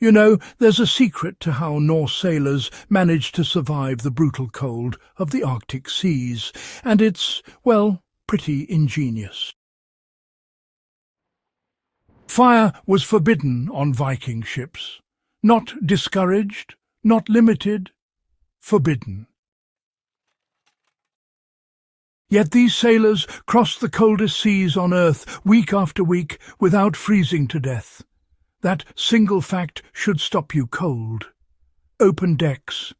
You know, there's a secret to how Norse sailors managed to survive the brutal cold of the Arctic seas, and it's, well, pretty ingenious. Fire was forbidden on Viking ships. Not discouraged, not limited, forbidden. Yet these sailors crossed the coldest seas on Earth week after week without freezing to death. That single fact should stop you cold. Open decks,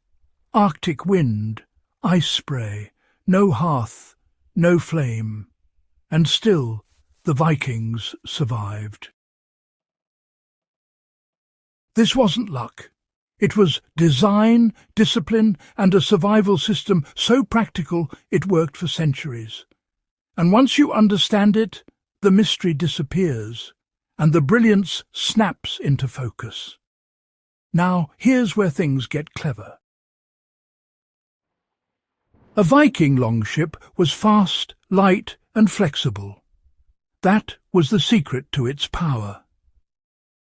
Arctic wind, ice spray, no hearth, no flame. And still the Vikings survived. This wasn't luck. It was design, discipline, and a survival system so practical it worked for centuries. And once you understand it, the mystery disappears, and the brilliance snaps into focus. Now, here's where things get clever. A Viking longship was fast, light, and flexible. That was the secret to its power.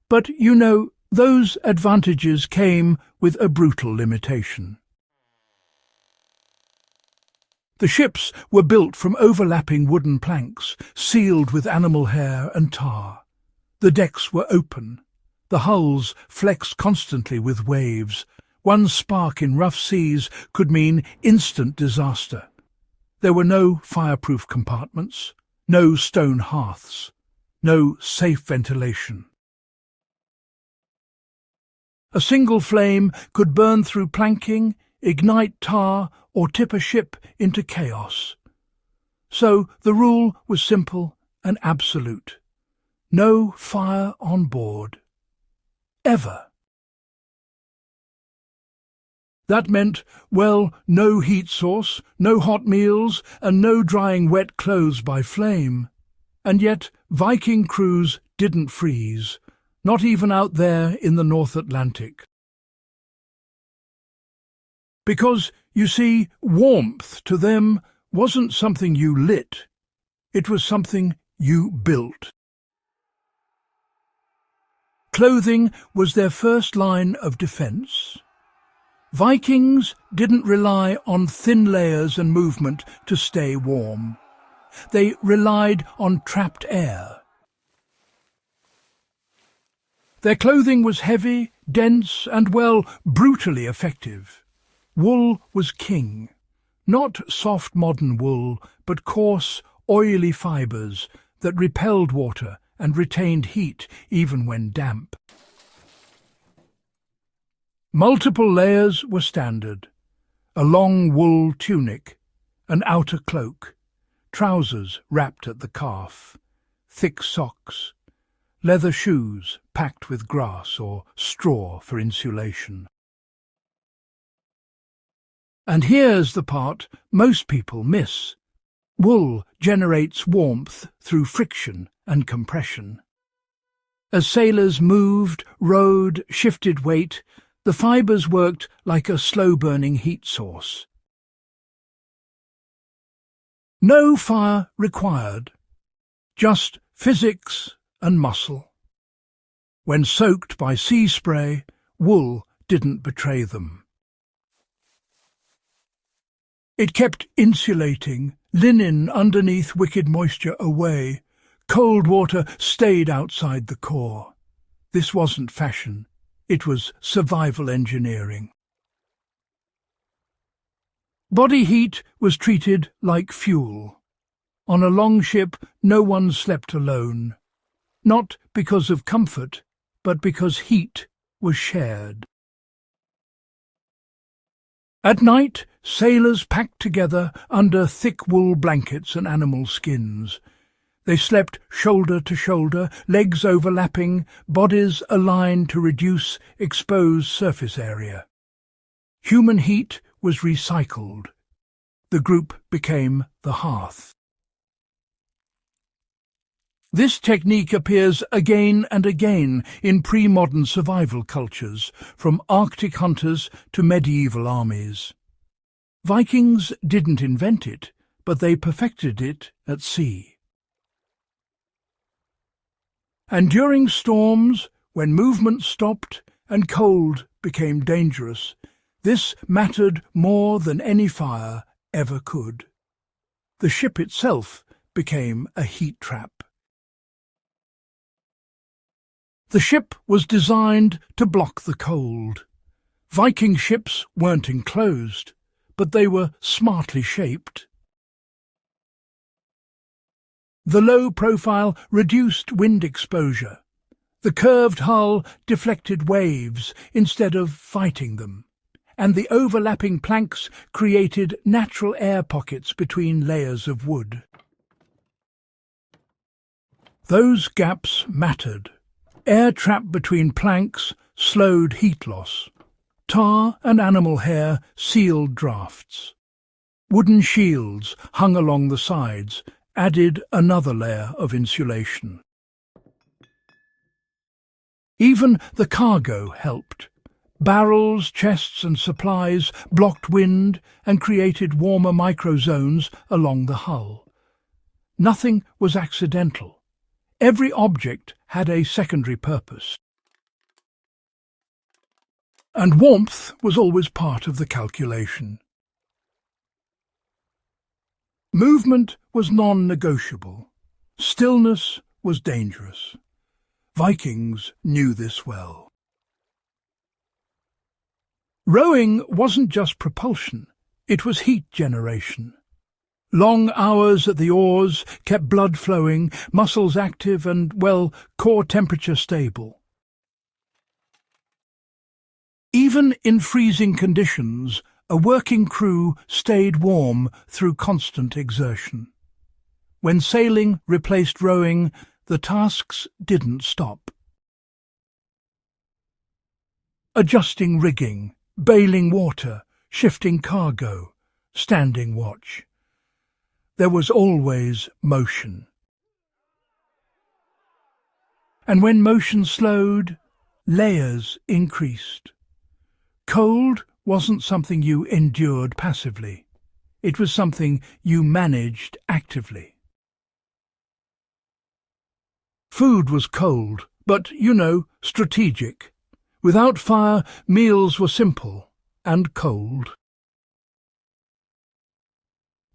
But, you know, those advantages came with a brutal limitation. The ships were built from overlapping wooden planks, sealed with animal hair and tar. The decks were open. The hulls flexed constantly with waves. One spark in rough seas could mean instant disaster. There were no fireproof compartments, no stone hearths, no safe ventilation. A single flame could burn through planking, ignite tar, or tip a ship into chaos. So the rule was simple and absolute. No fire on board. Ever. That meant, well, no heat source, no hot meals, and no drying wet clothes by flame. And yet Viking crews didn't freeze. Not even out there in the North Atlantic. Because, you see, warmth to them wasn't something you lit. It was something you built. Clothing was their first line of defense. Vikings didn't rely on thin layers and movement to stay warm. They relied on trapped air. Their clothing was heavy, dense, and, well, brutally effective. Wool was king. Not soft modern wool, but coarse, oily fibres that repelled water and retained heat even when damp. Multiple layers were standard. A long wool tunic, an outer cloak, trousers wrapped at the calf, thick socks, leather shoes packed with grass or straw for insulation. And here's the part most people miss. Wool generates warmth through friction and compression. As sailors moved, rowed, shifted weight, the fibres worked like a slow-burning heat source. No fire required, just physics and muscle. When soaked by sea spray, wool didn't betray them. It kept insulating, linen underneath wicked moisture away. Cold water stayed outside the core. This wasn't fashion, it was survival engineering. Body heat was treated like fuel. On a longship, no one slept alone. Not because of comfort, but because heat was shared. At night, sailors packed together under thick wool blankets and animal skins. They slept shoulder to shoulder, legs overlapping, bodies aligned to reduce exposed surface area. Human heat was recycled. The group became the hearth. This technique appears again and again in pre-modern survival cultures, from Arctic hunters to medieval armies. Vikings didn't invent it, but they perfected it at sea. And during storms, when movement stopped and cold became dangerous. This mattered more than any fire ever could. The ship itself became a heat trap. The ship was designed to block the cold. Viking ships weren't enclosed, but they were smartly shaped. The low profile reduced wind exposure. The curved hull deflected waves instead of fighting them, and the overlapping planks created natural air pockets between layers of wood. Those gaps mattered. Air trapped between planks slowed heat loss. Tar and animal hair sealed drafts. Wooden shields hung along the sides added another layer of insulation. Even the cargo helped. Barrels, chests and supplies blocked wind and created warmer microzones along the hull. Nothing was accidental. Every object had a secondary purpose. And warmth was always part of the calculation. Movement was non-negotiable. Stillness was dangerous. Vikings knew this well. Rowing wasn't just propulsion, it was heat generation. Long hours at the oars kept blood flowing, muscles active and, well, core temperature stable. Even in freezing conditions, a working crew stayed warm through constant exertion. When sailing replaced rowing, the tasks didn't stop. Adjusting rigging, bailing water, shifting cargo, standing watch. There was always motion. And when motion slowed, layers increased. Cold wasn't something you endured passively. It was something you managed actively. Food was cold, but, strategic. Without fire, meals were simple and cold.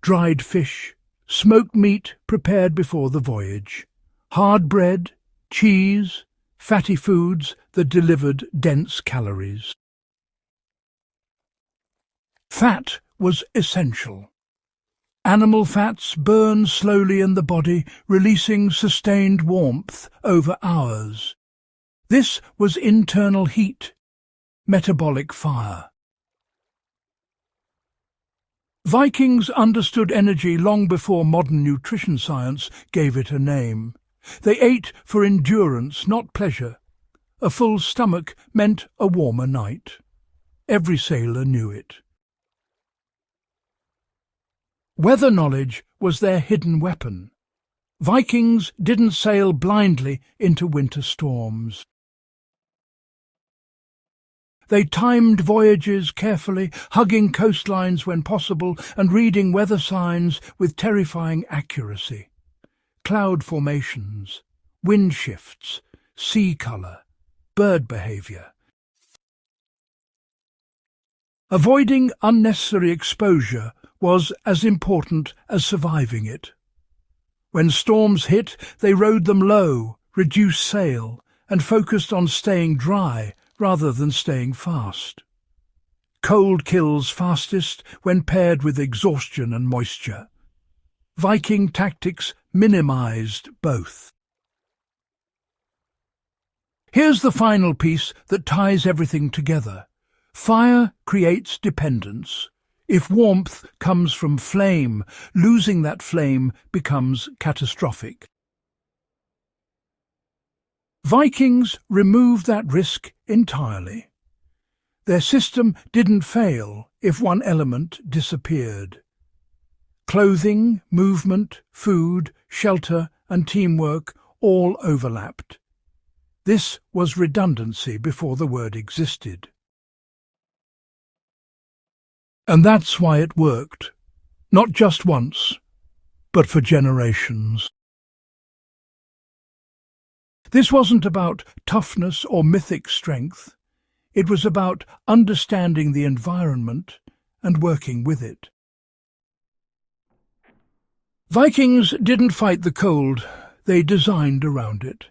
Dried fish, smoked meat prepared before the voyage, hard bread, cheese, fatty foods that delivered dense calories. Fat was essential. Animal fats burn slowly in the body, releasing sustained warmth over hours. This was internal heat, metabolic fire. Vikings understood energy long before modern nutrition science gave it a name. They ate for endurance, not pleasure. A full stomach meant a warmer night. Every sailor knew it. Weather knowledge was their hidden weapon. Vikings didn't sail blindly into winter storms. They timed voyages carefully, hugging coastlines when possible and reading weather signs with terrifying accuracy. Cloud formations, wind shifts, sea colour, bird behaviour. Avoiding unnecessary exposure was as important as surviving it. When storms hit, they rode them low, reduced sail, and focused on staying dry rather than staying fast. Cold kills fastest when paired with exhaustion and moisture. Viking tactics minimized both. Here's the final piece that ties everything together. Fire creates dependence. If warmth comes from flame, losing that flame becomes catastrophic. Vikings removed that risk entirely. Their system didn't fail if one element disappeared. Clothing, movement, food, shelter and teamwork all overlapped. This was redundancy before the word existed. And that's why it worked, not just once, but for generations. This wasn't about toughness or mythic strength. It was about understanding the environment and working with it. Vikings didn't fight the cold, they designed around it.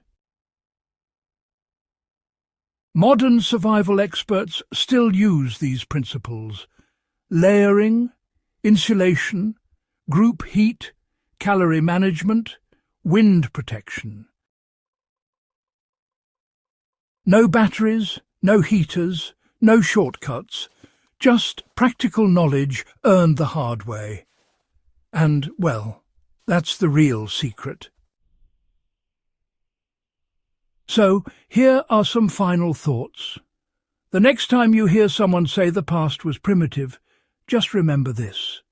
Modern survival experts still use these principles: layering, insulation, group heat, calorie management, wind protection. No batteries, no heaters, no shortcuts, just practical knowledge earned the hard way. And, well, that's the real secret. So, here are some final thoughts. The next time you hear someone say the past was primitive, just remember this.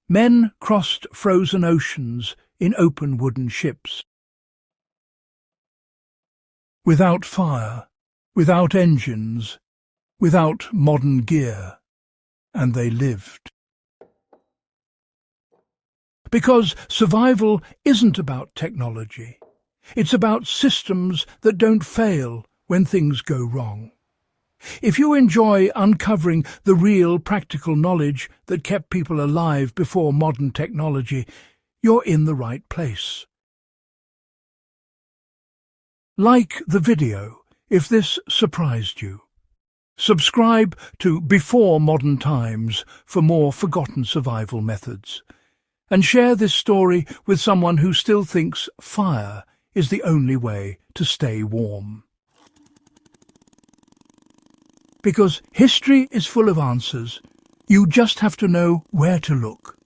Men crossed frozen oceans in open wooden ships. Without fire, without engines, without modern gear, and they lived. Because survival isn't about technology. It's about systems that don't fail when things go wrong. If you enjoy uncovering the real practical knowledge that kept people alive before modern technology, you're in the right place. Like the video if this surprised you. Subscribe to Before Modern Times for more forgotten survival methods. And share this story with someone who still thinks fire is the only way to stay warm. Because history is full of answers, you just have to know where to look.